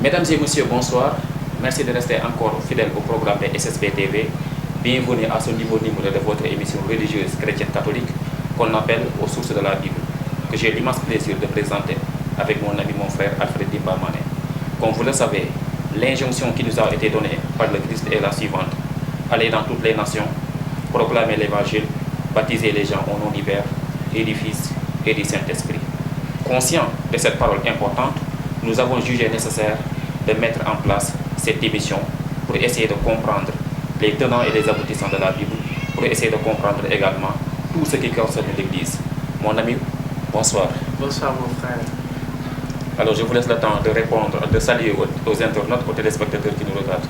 Mesdames et messieurs, bonsoir. Merci de rester encore fidèles au programme de SSB TV. Bienvenue à ce nouveau numéro de votre émission religieuse chrétienne catholique qu'on appelle Aux sources de la Bible, que j'ai l'immense plaisir de présenter avec mon ami, mon frère Alfred Dimba Mané. Comme vous le savez, l'injonction qui nous a été donnée par le Christ est la suivante: aller dans toutes les nations, proclamer l'évangile, baptiser les gens au nom du Père et du Fils et du Saint-Esprit. Conscient de cette parole importante, nous avons jugé nécessaire de mettre en place cette émission pour essayer de comprendre les tenants et les aboutissants de la Bible, pour essayer de comprendre également tout ce qui concerne l'Église. Mon ami, bonsoir. Bonsoir mon frère. Alors je vous laisse le temps de répondre, de saluer aux internautes, aux téléspectateurs qui nous regardent.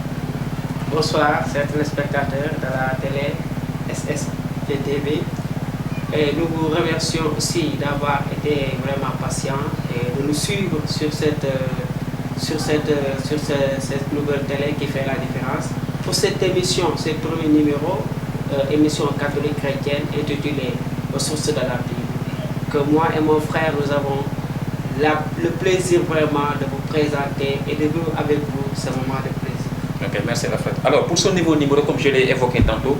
Bonsoir, chers téléspectateurs de la télé SSTV. Et nous vous remercions aussi d'avoir été vraiment patients et de nous suivre sur cette nouvelle télé qui fait la différence. Pour cette émission, c'est le premier numéro, émission catholique chrétienne intitulée Aux sources de la Bible, que moi et mon frère, nous avons le plaisir vraiment de vous présenter et de vivre avec vous ce moment de plaisir. Ok, merci Rafet. Alors pour ce nouveau numéro, comme je l'ai évoqué tantôt,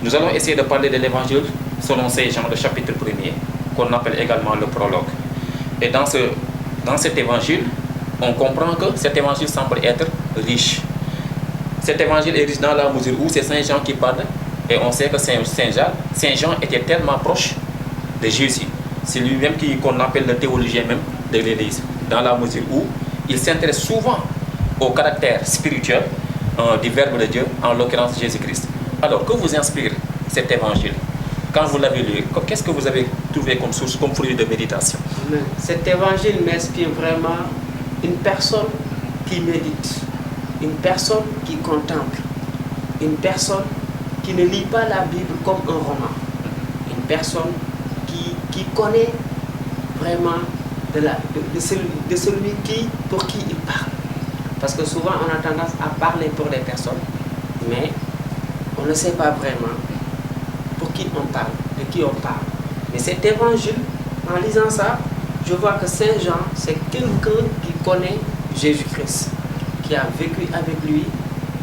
nous allons essayer de parler de l'évangile selon Saint Jean, le chapitre 1er, qu'on appelle également le prologue. Et dans cet évangile, on comprend que cet évangile semble être riche. Cet évangile est riche dans la mesure où c'est Saint Jean qui parle, et on sait que Saint Jean était tellement proche de Jésus. C'est lui-même qu'on appelle le théologien même de l'Église, dans la mesure où il s'intéresse souvent au caractère spirituel du Verbe de Dieu, en l'occurrence Jésus-Christ. Alors, que vous inspire cet évangile? Quand vous l'avez lu, qu'est-ce que vous avez trouvé comme source, comme fruit de méditation? Cet évangile m'inspire vraiment une personne qui médite, une personne qui contemple, une personne qui ne lit pas la Bible comme un roman, une personne qui connaît vraiment de celui pour qui il parle. Parce que souvent on a tendance à parler pour les personnes, mais on ne sait pas vraiment pour qui on parle, de qui on parle. Mais cet évangile, en lisant ça, je vois que Saint Jean, c'est quelqu'un qui connaît Jésus-Christ, qui a vécu avec lui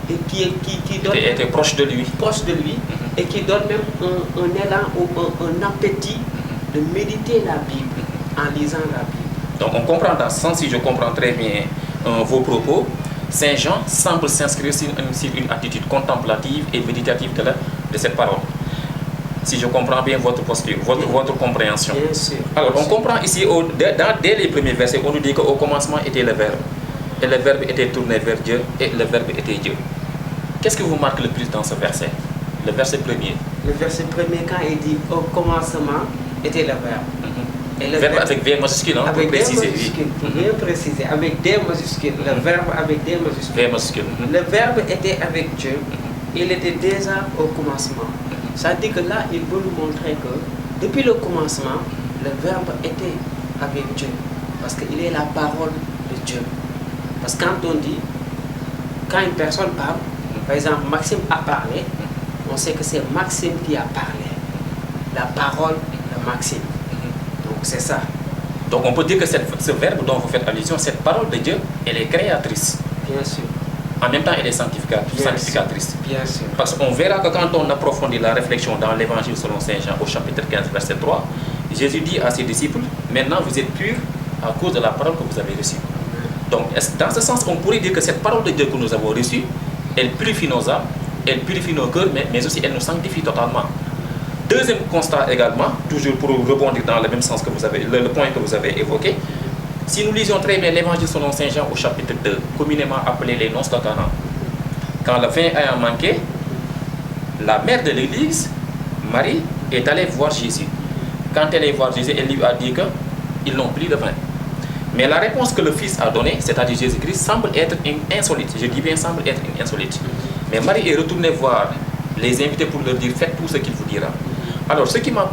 et qui donne... Qui était proche de lui. Proche de lui, et qui donne même un élan ou un appétit de méditer la Bible en lisant la Bible. Donc on comprend dans ce sens, si je comprends très bien vos propos, Saint Jean semble s'inscrire sur une attitude contemplative et méditative de cette parole. Si je comprends bien votre posture, votre compréhension. Bien sûr. Alors on comprend ici, dès les premiers versets, on nous dit qu'au commencement était le Verbe. Et le Verbe était tourné vers Dieu, et le Verbe était Dieu. Qu'est-ce que vous marque le plus dans ce verset? Le verset premier. Le verset premier, quand il dit au commencement était le Verbe. Et le Verbe avec V majuscule, hein, avec pour préciser. des majuscules, bien préciser, avec des majuscules, le Verbe avec des majuscules. V majuscule. Le Verbe était avec Dieu, il était déjà au commencement. Ça dit que là, il veut nous montrer que depuis le commencement, le Verbe était avec Dieu, parce qu'il est la parole de Dieu. Parce que quand une personne parle, par exemple Maxime a parlé, on sait que c'est Maxime qui a parlé, la parole de Maxime. Donc c'est ça. Donc on peut dire que ce verbe dont vous faites allusion, cette parole de Dieu, elle est créatrice. Bien sûr. En même temps, elle est sanctificatrice. Bien sûr. Parce qu'on verra que quand on approfondit la réflexion dans l'évangile selon Saint Jean au chapitre 15, verset 3, Jésus dit à ses disciples: maintenant vous êtes purs à cause de la parole que vous avez reçue. Donc dans ce sens, on pourrait dire que cette parole de Dieu que nous avons reçue, elle purifie nos âmes, elle purifie nos cœurs, mais aussi elle nous sanctifie totalement. Deuxième constat également, toujours pour rebondir dans le même sens que le point que vous avez évoqué, si nous lisions très bien l'évangile selon Saint Jean au chapitre 2, communément appelé les noces de Cana, quand le vin ayant manqué, la mère de l'église, Marie, est allée voir Jésus. Quand elle est voir Jésus, elle lui a dit qu'ils n'ont plus de vin. Mais la réponse que le Fils a donnée, c'est-à-dire Jésus-Christ, semble être insolite. Je dis bien semble être insolite. Mais Marie est retournée voir les invités pour leur dire: faites tout ce qu'il vous dira. Alors ce qui m'a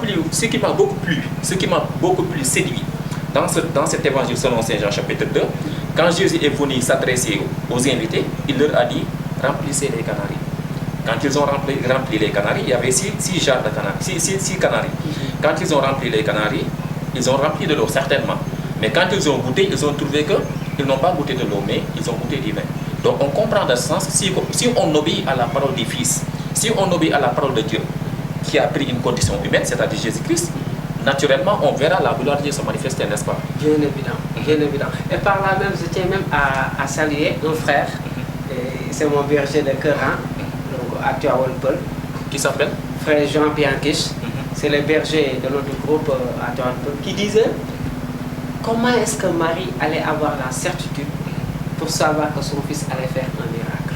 beaucoup plus séduit dans cet évangile selon Saint Jean chapitre 2, quand Jésus est venu s'adresser aux invités, il leur a dit: remplissez les canaries. Quand ils ont rempli les canaries, il y avait 6 jarres de canaries, 6 canaries. Quand ils ont rempli les canaries, ils ont rempli de l'eau certainement. Mais quand ils ont goûté, ils ont trouvé que ils n'ont pas goûté de l'eau, mais ils ont goûté du vin. Donc on comprend dans ce sens, si on obéit à la parole du Fils, si on obéit à la parole de Dieu, qui a pris une condition humaine, c'est-à-dire Jésus-Christ, naturellement on verra la gloire de Dieu se manifester, n'est-ce pas? Bien évident, bien évident. Et par là même, je tiens même à saluer un frère, c'est mon berger de cœur, donc à Tiawan-Peulh. Qui s'appelle? Frère Jean Bianchich, c'est le berger de notre groupe à Tiawan-Peulh, qui disait comment est-ce que Marie allait avoir la certitude pour savoir que son fils allait faire un miracle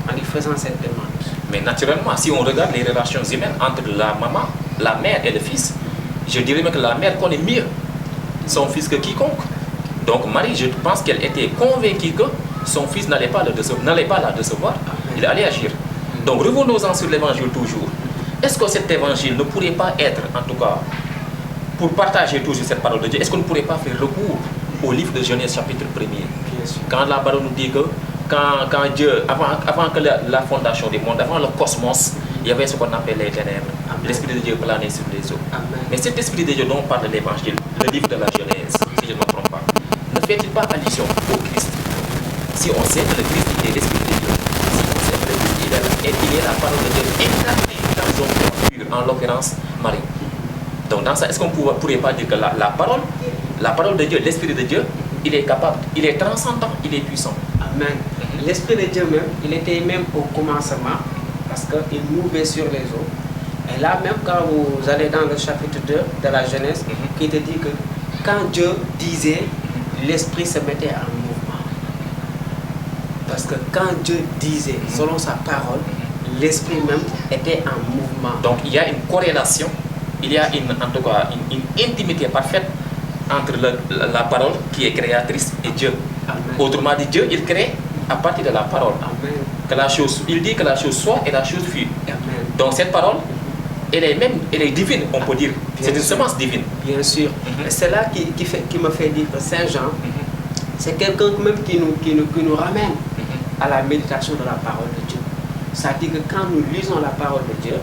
en lui faisant cette demande. Mais naturellement, si on regarde les relations humaines entre la maman, la mère et le fils, je dirais même que la mère connaît mieux son fils que quiconque. Donc Marie, je pense qu'elle était convaincue que son fils n'allait pas la décevoir, il allait agir. Donc revenons-en sur l'évangile toujours. Est-ce que cet évangile ne pourrait pas être, en tout cas, pour partager toujours cette parole de Dieu, est-ce qu'on ne pourrait pas faire recours au livre de Genèse chapitre 1er? Bien sûr. Quand la parole nous dit que quand Dieu, avant que la fondation du monde, avant le cosmos, il y avait ce qu'on appelle les ténèbres. L'Esprit de Dieu planait sur les eaux. Amen. Mais cet Esprit de Dieu dont parle l'évangile, le livre de la Genèse, si je ne me trompe pas, ne fait-il pas allusion au Christ? Si on sait que le Christ il est l'Esprit de Dieu, si on sait que le Christ il est la parole de Dieu incarnée dans son corps pur, en l'occurrence Marie. Donc dans ça, est-ce qu'on ne pourrait pas dire que la parole de Dieu, l'Esprit de Dieu, il est capable, il est transcendant, il est puissant. Amen. L'Esprit de Dieu même, il était même au commencement, parce qu'il mouvait sur les eaux. Et là même quand vous allez dans le chapitre 2 de la Genèse, qui te dit que quand Dieu disait, l'Esprit se mettait en mouvement. Parce que quand Dieu disait, selon sa parole, l'Esprit même était en mouvement. Donc il y a une corrélation, il y a en tout cas une intimité parfaite entre la parole qui est créatrice et Dieu. Amen. Autrement dit, Dieu il crée à partir de la parole. Amen. Il dit que la chose soit et la chose fut. Amen. Donc cette parole, elle est divine, on peut dire. C'est une semence divine. Bien sûr. Et c'est là qui me fait dire que Saint Jean, c'est quelqu'un même qui nous ramène à la méditation de la parole de Dieu. Ça dit que quand nous lisons la parole de Dieu,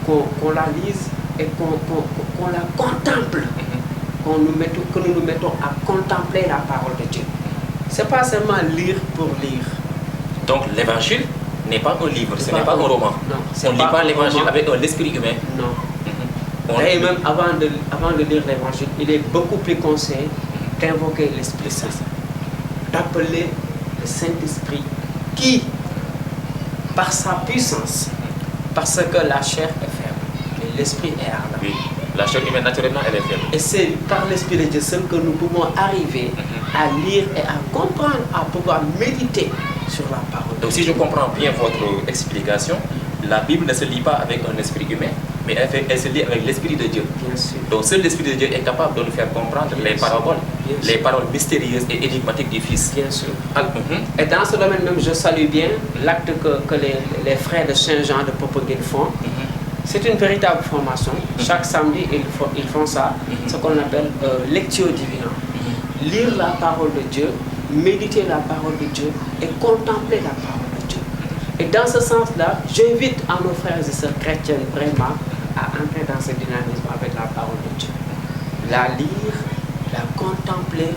qu'on la lise et qu'on la contemple, que nous nous mettons à contempler la parole de Dieu. C'est pas seulement lire pour lire. Donc l'évangile n'est pas un livre, ce n'est pas un roman. Non, on ne lit pas l'évangile avec un esprit humain. Non. Et même avant de lire l'évangile, il est beaucoup plus conseillé d'invoquer l'Esprit Saint, d'appeler le Saint-Esprit qui, par sa puissance, parce que la chair est faible, mais l'Esprit est ardent. Oui, la chair humaine naturellement elle est faible. Et c'est par l'Esprit de Dieu seul que nous pouvons arriver à lire et à comprendre, à pouvoir méditer sur la parole. Donc si je comprends bien votre explication, la Bible ne se lit pas avec un esprit humain, mais elle se lit avec l'Esprit de Dieu. Bien sûr. Donc seul l'Esprit de Dieu est capable de nous faire comprendre les paraboles, les paroles mystérieuses et énigmatiques du Fils. Bien sûr. Et dans ce domaine même, je salue bien l'acte que les frères de Saint-Jean de Popenguine font. C'est une véritable formation. Chaque samedi, ils font ça, ce qu'on appelle lectio divina. Lire la parole de Dieu, méditer la parole de Dieu et contempler la parole de Dieu. Et dans ce sens-là, j'invite à nos frères et sœurs chrétiennes vraiment à entrer dans ce dynamisme avec la parole de Dieu. La lire, la contempler,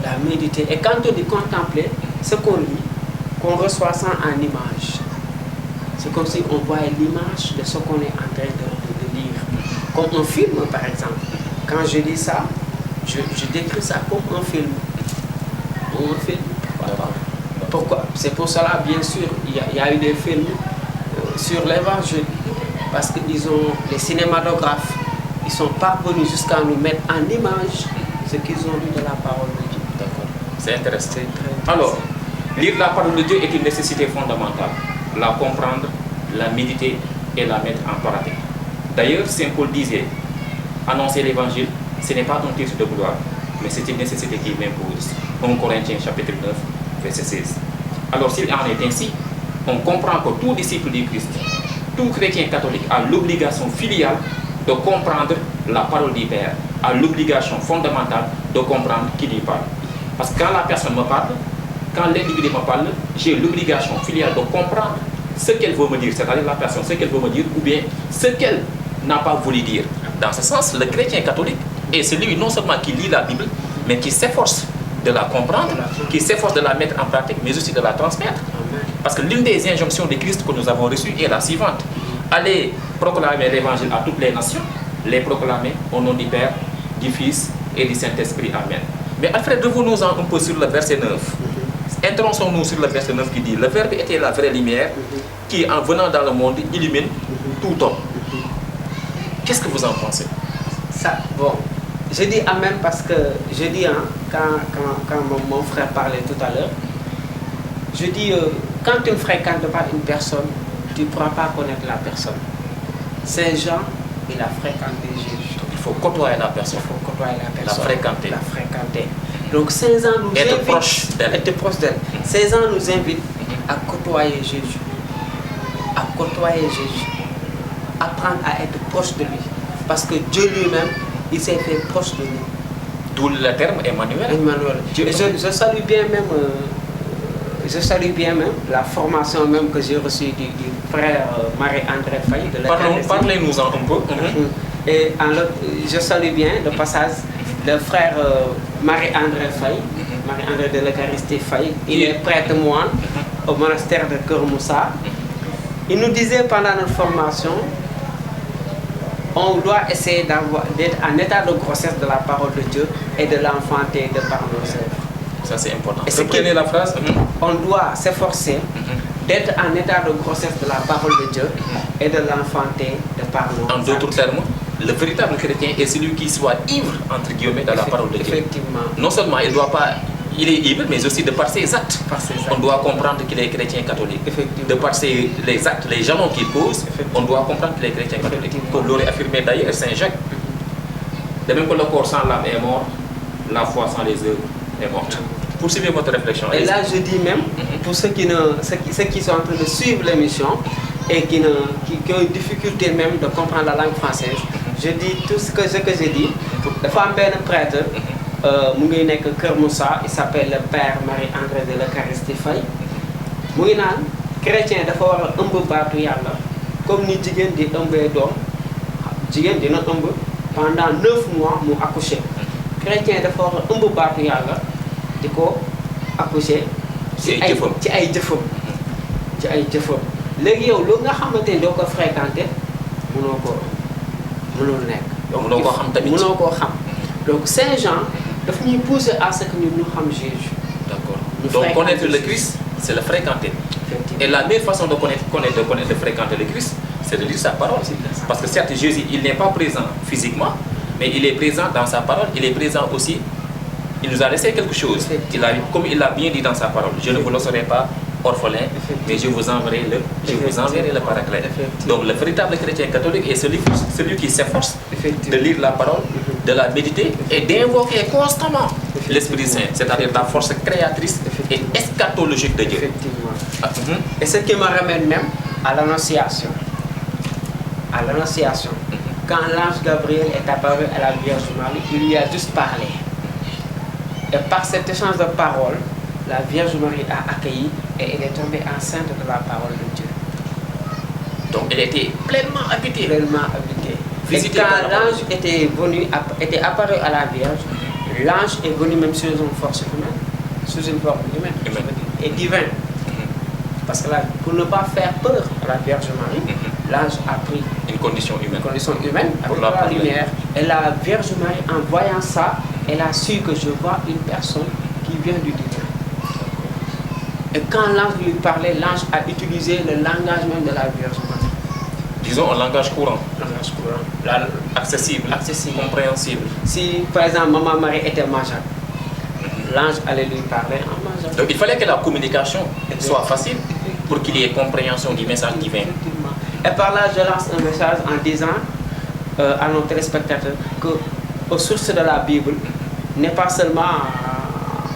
la méditer. Et quand on dit contempler, ce qu'on lit, qu'on reçoit ça en image. C'est comme si on voit l'image de ce qu'on est en train de lire. Comme un film, par exemple. Quand je lis ça, je décris ça comme un film. Un film. Voilà. Pourquoi? C'est pour cela, bien sûr, il y a eu des films sur l'évangile. Parce que les cinématographes, ils sont parvenus jusqu'à nous mettre en image ce qu'ils ont lu de la parole de Dieu. D'accord. C'est intéressant. C'est très intéressant. Alors, lire la parole de Dieu est une nécessité fondamentale. La comprendre, la méditer et la mettre en pratique. D'ailleurs, Saint Paul disait, annoncer l'évangile, ce n'est pas un titre de gloire, mais c'est une nécessité qui m'impose. 1 Corinthiens chapitre 9, verset 16. Alors s'il en est ainsi, on comprend que tout disciple du Christ, tout chrétien catholique a l'obligation filiale de comprendre la parole du Père, a l'obligation fondamentale de comprendre qui lui parle. Parce que quand la personne me parle, quand l'individu me parle, j'ai l'obligation filiale de comprendre ce qu'elle veut me dire, c'est-à-dire la personne, ce qu'elle veut me dire, ou bien ce qu'elle n'a pas voulu dire. Dans ce sens, le chrétien catholique est celui non seulement qui lit la Bible, mais qui s'efforce de la comprendre, qui s'efforce de la mettre en pratique, mais aussi de la transmettre. Parce que l'une des injonctions de Christ que nous avons reçues est la suivante. Allez proclamer l'évangile à toutes les nations, les proclamer au nom du Père, du Fils et du Saint-Esprit. Amen. Mais Alfred, revenons-en un peu sur le verset 9. Intéressons-nous sur le verset 9 qui dit: le Verbe était la vraie lumière qui, en venant dans le monde, illumine tout homme. Qu'est-ce que vous en pensez? Ça, bon, je dis amen parce que je dis, hein, quand mon frère parlait tout à l'heure, je dis, quand tu ne fréquentes pas une personne, tu ne pourras pas connaître la personne. Saint Jean, il a fréquenté Jésus. Donc il faut côtoyer la personne. Il faut côtoyer la personne. La fréquenter. Donc Saint Jean nous être invite proche d'elle. Être proche d'elle. Saint Jean nous invite à côtoyer Jésus. À côtoyer Jésus. Apprendre à être proche de lui. Parce que Dieu lui-même, il s'est fait proche de nous. D'où le terme Emmanuel. Et je salue bien même, la formation même que j'ai reçue du frère Marie-André Faye de l'Eucharistie. Parlez-nous un peu. Et je salue bien le passage le frère Marie-André Faye, Marie-André de l'Eucharistie Faye. Il est prêtre moine au monastère de Keur Moussa. Il nous disait pendant notre formation, on doit essayer d'être en état de grossesse de la parole de Dieu et de l'enfanter de par nos œuvres. Ça c'est important. Reprenez la phrase. On doit s'efforcer d'être en état de grossesse de la parole de Dieu et de l'enfanter de par nos œuvres. En d'autres termes, le véritable chrétien est celui qui soit ivre, entre guillemets, de la parole de Dieu. Effectivement. Non seulement il est ivre, mais aussi de par ses actes. On doit comprendre qu'il est chrétien catholique. De par les actes, les jalons qu'il pose, on doit comprendre qu'il est chrétien catholique. Comme l'aurait affirmé d'ailleurs Saint Jacques. De même que le corps sans l'âme est mort, la foi sans les œuvres est morte. Poursuivez votre réflexion. Et là, je dis même, pour ceux qui sont en train de suivre l'émission et qui ont une difficulté même de comprendre la langue française, je dis tout ce que j'ai dit. La femme un prêtre, mu ngi nekk Keur Moussa, il s'appelle le père Marie-André de l'Eucharistie Faye. mu ngi naan chrétien dafa war a ëmb baatu yàlla comme ni jigéen di ëmbee doom. Jigéen dina ëmb pendant 9 mois mu accoucher. Chrétien dafa war a ëmb baatu yàlla di ko accoucher ci ay jëfam. Léegi yow lu nga xamante ni doo ko fréquenter mënul nekk. mënoo koo xam tamit. mënoo koo xam. Donc Saint Jean daf ñuy pousser à ce que nous xam Jésus. D'accord. Donc connaître le Christ, c'est le fréquenter. Et la meilleure façon de fréquenter le Christ, c'est de lire sa parole. Parce que certes, Jésus, il n'est pas présent physiquement, mais il est présent dans sa parole, il est présent aussi. Il nous a laissé quelque chose. Comme il l'a bien dit dans sa parole, je ne vous laisserai pas orphelin, mais je vous enverrai le Paraclet. Donc le véritable chrétien catholique est celui qui s'efforce de lire la parole, de la méditer et d'invoquer constamment l'Esprit Saint, c'est-à-dire la force créatrice et eschatologique de Dieu. Effectivement. Et ce qui me ramène même à l'Annonciation. Quand l'ange Gabriel est apparu à la Vierge Marie, il lui a juste parlé. Et par cet échange de paroles, la Vierge Marie a accueilli et elle est tombée enceinte de la parole de Dieu. Donc elle était pleinement habitée. Et quand l'ange était apparu à la Vierge, l'ange est venu même sous une force humaine, et divine. Parce que là, pour ne pas faire peur à la Vierge Marie, l'ange a pris une condition humaine pour la lumière. Et la Vierge Marie, en voyant ça, elle a su que je vois une personne qui vient du divin. Et quand l'ange lui parlait, l'ange a utilisé le langage même de la Vierge Marie. Disons un langage courant. Accessible, compréhensible. Si par exemple Maman Marie était majeure, l'ange allait lui parler en majeure. Donc il fallait que la communication soit facile pour qu'il y ait compréhension du message divin. Et par là, je lance un message en disant à nos téléspectateurs que aux sources de la Bible n'est pas seulement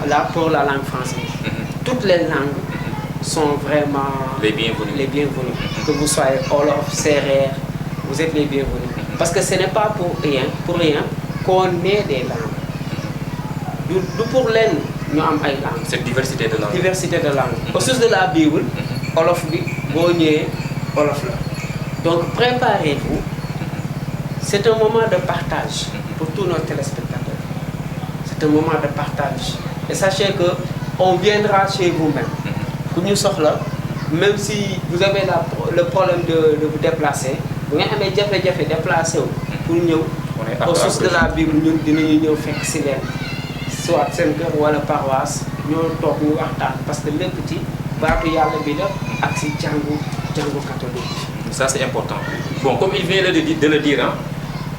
là pour la langue française. Toutes les langues sont vraiment les bienvenus. Que vous soyez Wolof, Sérère, vous êtes les bienvenus. Parce que ce n'est pas pour rien qu'on ait des langues. Nous pour l'un, nous avons des langues. Cette diversité de langues. Aux sources de la Bible, Wolof bi boo ñëwee Wolof la. Donc préparez-vous. C'est un moment de partage pour tous nos téléspectateurs. C'est un moment de partage. Et sachez que on viendra chez vous-même. Pour nous sortir, même si vous avez le problème de vous déplacer, vous avez déplacer pour nous, au source de la Bible, nous faire soit 5 heures ou la paroisse, nous sommes parce que le petit va y aller bien avec Django catholique. Ça c'est important. Bon, comme il vient de le dire, hein,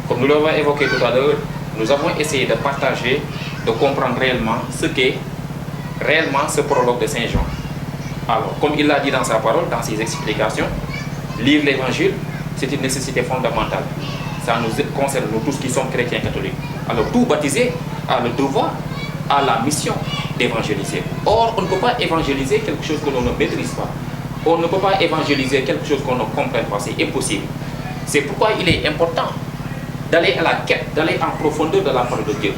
comme nous l'avons évoqué tout à l'heure, nous avons essayé de partager, de comprendre réellement ce qu'est réellement ce prologue de Saint Jean. Alors, comme il l'a dit dans sa parole, dans ses explications, lire l'évangile, c'est une nécessité fondamentale. Ça nous concerne, nous tous qui sommes chrétiens catholiques. Alors, tout baptisé a le devoir, a la mission d'évangéliser. Or, on ne peut pas évangéliser quelque chose que l'on ne maîtrise pas. On ne peut pas évangéliser quelque chose qu'on ne comprenne pas, c'est impossible. C'est pourquoi il est important d'aller à la quête, d'aller en profondeur de la parole de Dieu.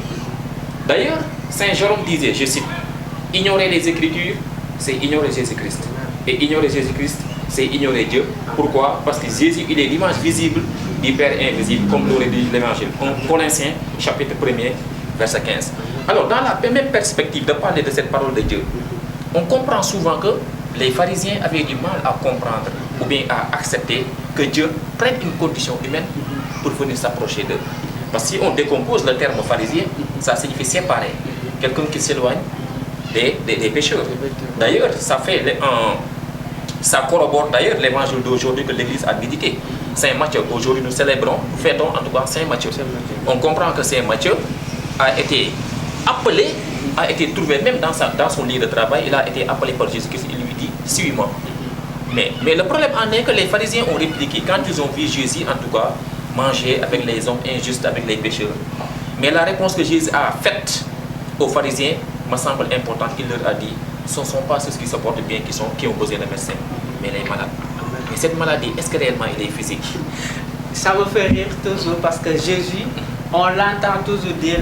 D'ailleurs, Saint Jérôme disait, je cite, « Ignorer les Écritures, c'est ignorer Jésus-Christ. Et ignorer Jésus-Christ, c'est ignorer Dieu. » Pourquoi? Parce que Jésus, il est l'image visible du Père invisible, comme l'aurait dit l'Évangile. Colossiens, chapitre 1er, verset 15. Alors, dans la même perspective de parler de cette parole de Dieu, on comprend souvent que les pharisiens avaient du mal à comprendre ou bien à accepter que Dieu prenne une condition humaine pour venir s'approcher d'eux. Parce que si on décompose le terme pharisien, ça signifie séparer. Quelqu'un qui s'éloigne des pécheurs. D'ailleurs, ça corrobore d'ailleurs l'évangile d'aujourd'hui que l'Église a médité. Saint Matthieu, aujourd'hui nous célébrons, nous fêtons en tout cas Saint Matthieu. On comprend que Saint Matthieu a été appelé, a été trouvé même dans son lieu de travail, il a été appelé par Jésus-Christ, il lui dit « suis-moi ». Mais le problème en est que les pharisiens ont répliqué quand ils ont vu Jésus en tout cas manger avec les hommes injustes, avec les pécheurs. Mais la réponse que Jésus a faite aux pharisiens me semble importante. Il leur a dit, ce ne sont pas ceux qui se portent bien qui ont besoin de médecin, mais les malades. Mais cette maladie, est-ce que réellement elle est physique? Ça me fait rire toujours parce que Jésus, on l'entend toujours dire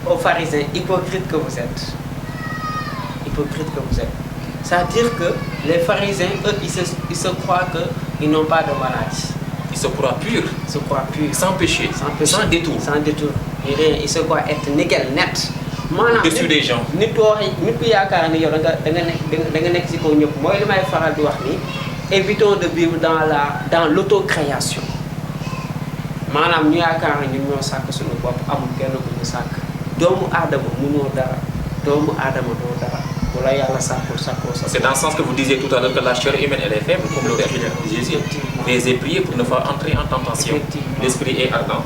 aux pharisiens, hypocrites que vous êtes. Hypocrites que vous êtes. C'est-à-dire que les pharisiens, eux, ils se croient qu'ils n'ont pas de maladie. Ils se croient purs. Ils se croient purs. Sans péché. Sans détour. Sans détour. Ils se croient être nickel, net. Au-dessus des gens. Nit ku yaakaar ni yow da nga nekk ci kaw ñëpp mooy li may faral di wax ni évitons de vivre dans l'autocréation. Maanaam ñu yaakaar ni ñun ñoo sàkk suñu bopp amul kenn ku ñu sàkk. Doomu aadama mënoo dara. Doomu aadama doo dara. Wala yàlla sàkkul sàkkoo sa. C'est dans ce sens que vous disiez tout à l'heure que la chair humaine elle est faible, comme l'aurait dit Jésus. Mais j'ai prié pour ne pas entrer en tentation. L'esprit est ardent,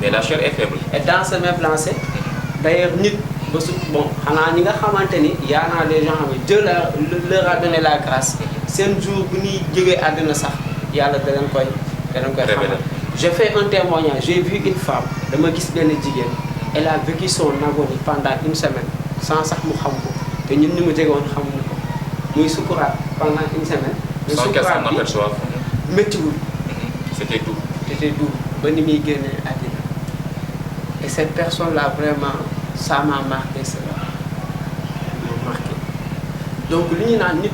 mais la chair est faible. Et dans ce même lancé, d'ailleurs, bon, il y a des gens qui Dieu leur a donné la grâce. C'est un jour où Dieu a donné ça. Je fais un témoignage. J'ai vu une femme, elle a vécu son agonie pendant une semaine sans ça. Et nous nous disons que nous pendant une semaine. Sans qu'elle s'en aperçoive. C'était tout. C'était tout. Et cette personne-là, vraiment, ça m'a marqué cela. M'a marqué. Donc, ce qu'on a dit,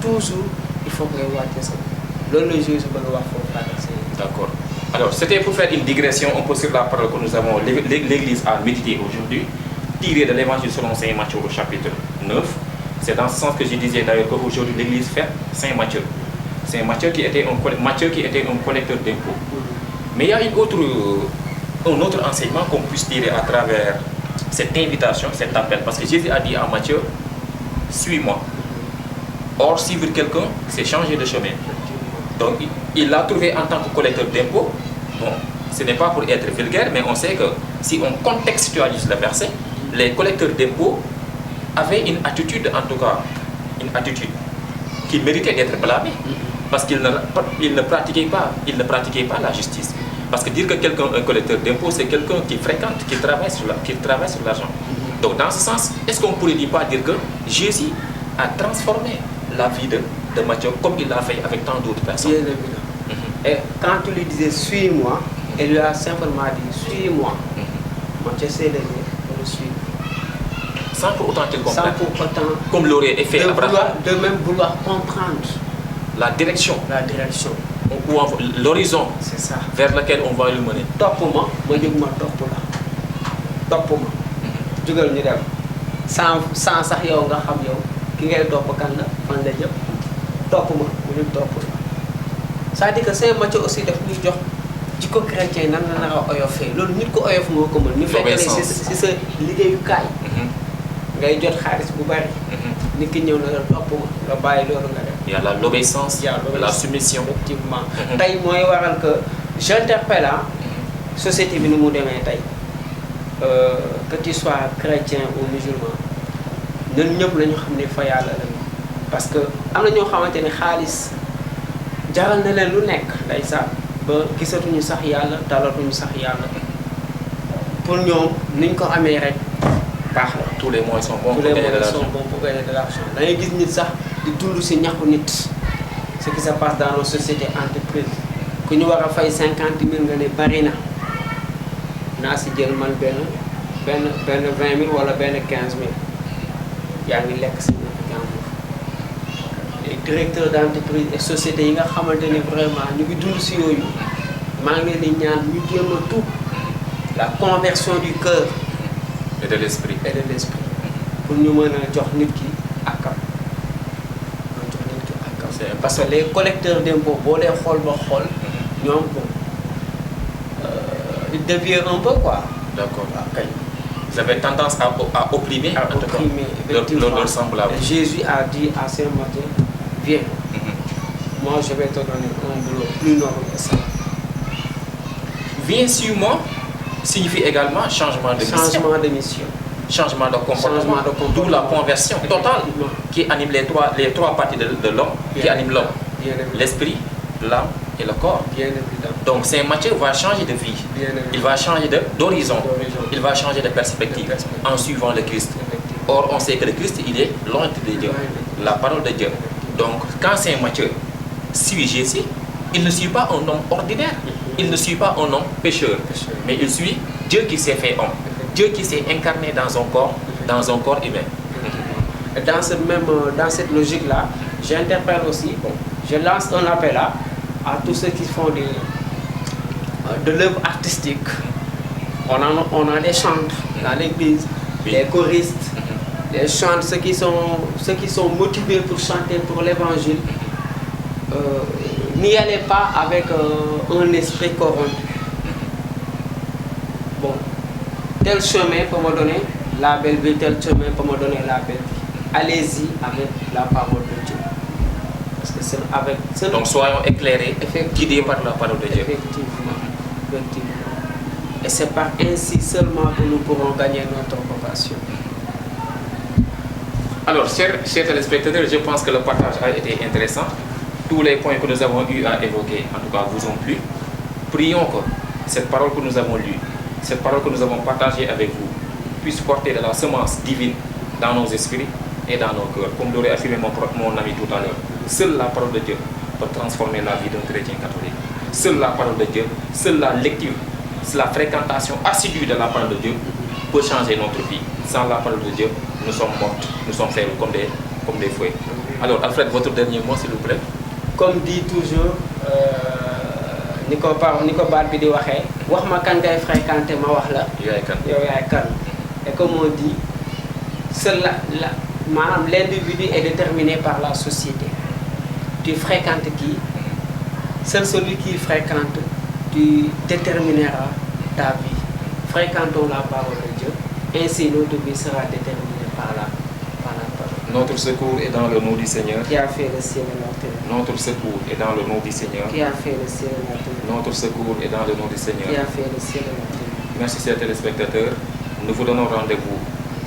toujours, il faut que vous voyez ça. Le Jésus va voir. D'accord. Alors, c'était pour faire une digression un peu sur la parole que nous avons, l'Église a médité aujourd'hui, tirée de l'Évangile selon Saint Matthieu au chapitre 9. C'est dans ce sens que je disais d'ailleurs qu'aujourd'hui l'Église fête Saint Matthieu. Saint Matthieu qui était un collecteur d'impôts. Mais il y a un autre enseignement qu'on puisse tirer à travers cette invitation, cet appel. Parce que Jésus a dit à Matthieu, suis-moi. Or, suivre quelqu'un, c'est changer de chemin. Donc, il l'a trouvé en tant que collecteur d'impôts. Bon, ce n'est pas pour être vulgaire, mais on sait que si on contextualise le verset, les collecteurs d'impôts avaient une attitude, en tout cas, une attitude qui méritait d'être blâmée. Parce qu'ils ne pratiquaient pas la justice. Parce que dire que quelqu'un est un collecteur d'impôts, c'est quelqu'un qui fréquente, qui travaille sur l'argent. Donc dans ce sens, est-ce qu'on pourrait pas dire que Jésus a transformé la vie de Matthieu comme il l'a fait avec tant d'autres personnes? Et quand tu lui disais suis-moi, elle lui a simplement dit suis-moi. Matthieu sait le dire, pour le suivre. Sans pour autant qu'il comprenne. Sans pour autant. Comme l'aurait fait Abraham. De même vouloir comprendre. La direction. Ou l'horizon vers lequel on va le mener. Top pour moi, moi je me top là. topp ma jugal ñu dem sans sax yow nga xam yow ki ngay topp kan la fan la jëm topp ma mu ñu topp la c'est-à-dire que Saint Matthieu aussi daf ñuy jox jikko chrétien nan la nar a oyofee loolu nit ko oyof moo ko mën ñu fekk ne si sa liggéeyukaay ngay jot xaalis bu bari nit ki ñëw na la topp ma nga bàyyi loolu nga def. Il y a l'obéissance, la soumission. Effectivement tey mooy waral que j'interpelle société bi ni mu demee tey que tu sois chrétien ou musulman ñun ñëpp la ñu xam ne fa yàlla la parce que am na ñoo xamante ne xaalis jaral na leen lu nekk ndeysaan ba gisatuñu sax yàlla talatuñu sax yàlla pour ñoom niñ ko amee rek baax la. Tous les moyens sont bons pour gagner de l'argent. Da ngay gis nit sax di dund si ñaxu nit ce qui se passe dans nos sociétés entreprises ku ñu war a fay 50 000 nga ne bari na naa si jël man benn 20 000 wala benn 15 000 yaa ngi lekk si ñaxu jàmbur. Les directeurs d'entreprise et sociétés yi nga xamante ne vraiment ñu ngi dund si yooyu maa ngi leen di ñaan ñu jéem a tuub la conversion du cœur et de l'esprit. Pour ñu mën a jox nit ki akam parce que les collecteurs d'impôts boo dee xool ba xool ñoom bon ils dévient un peu quoi. D'accord. Vous avez tendance à opprimer leur semblable. Jésus a dit à Saint Matthieu, viens, moi je vais te donner un boulot plus noble que ça. Viens sur moi signifie également changement de mission. Changement de comportement. D'où la conversion totale qui anime les trois parties de l'homme, qui anime l'homme. L'esprit, l'âme et le corps. Donc Saint Matthieu va changer de vie. Il va changer d'horizon. Il va changer de perspective en suivant le Christ. Or, on sait que le Christ, il est l'oncle de Dieu, la parole de Dieu. Donc, quand Saint Matthieu suit Jésus, il ne suit pas un homme ordinaire. Il ne suit pas un homme pécheur. Mais il suit Dieu qui s'est fait homme. Dieu qui s'est incarné dans un corps humain. Et dans cette logique-là, j'interpelle aussi, je lance un appel à tous ceux qui font de l'œuvre artistique. On a des chantres dans l'église, les choristes, les chantres, ceux qui sont motivés pour chanter pour l'évangile. N'y allez pas avec un esprit corrompu. Bon, tel chemin peut me donner la belle vie, tel chemin peut me donner la belle vie. Allez-y avec la parole de Dieu. Parce que c'est avec... Donc soyons éclairés, guidés par la parole de Dieu. Effectivement. Et c'est par ainsi seulement que nous pourrons gagner notre vocation. Alors, chers téléspectateurs, je pense que le partage a été intéressant. Tous les points que nous avons eu à évoquer, en tout cas, vous ont plu. Prions que cette parole que nous avons lue, cette parole que nous avons partagée avec vous, puisse porter de la semence divine dans nos esprits et dans nos cœurs. Comme l'aurait affirmé mon ami tout à l'heure, seule la parole de Dieu peut transformer la vie d'un chrétien catholique. Seule la parole de Dieu, seule la lecture, la fréquentation assidue de la parole de Dieu peut changer notre vie. Sans la parole de Dieu, nous sommes morts, nous sommes faibles comme des fouets. Alors, Alfred, votre dernier mot, s'il vous plaît. Comme dit toujours, Nico baat bi di waxee wax ma kan ngay fréquenter ma wax la. yow yaay kan. Et comme on dit, l'individu est déterminé par la société. Tu fréquentes qui? Seul celui qui fréquente, tu détermineras ta vie. Fréquentons la parole de Dieu, ainsi notre vie sera déterminée par la parole. Notre secours est dans le nom du Seigneur. Qui a fait le ciel et la terre. Notre secours est dans le nom du Seigneur. Qui a fait le ciel et la terre. Notre secours est dans le nom du Seigneur. Qui a fait le ciel et la terre. Merci, chers téléspectateurs. Nous vous donnons rendez-vous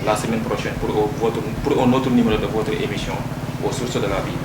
la semaine prochaine pour un autre numéro de votre émission aux sources de la Bible.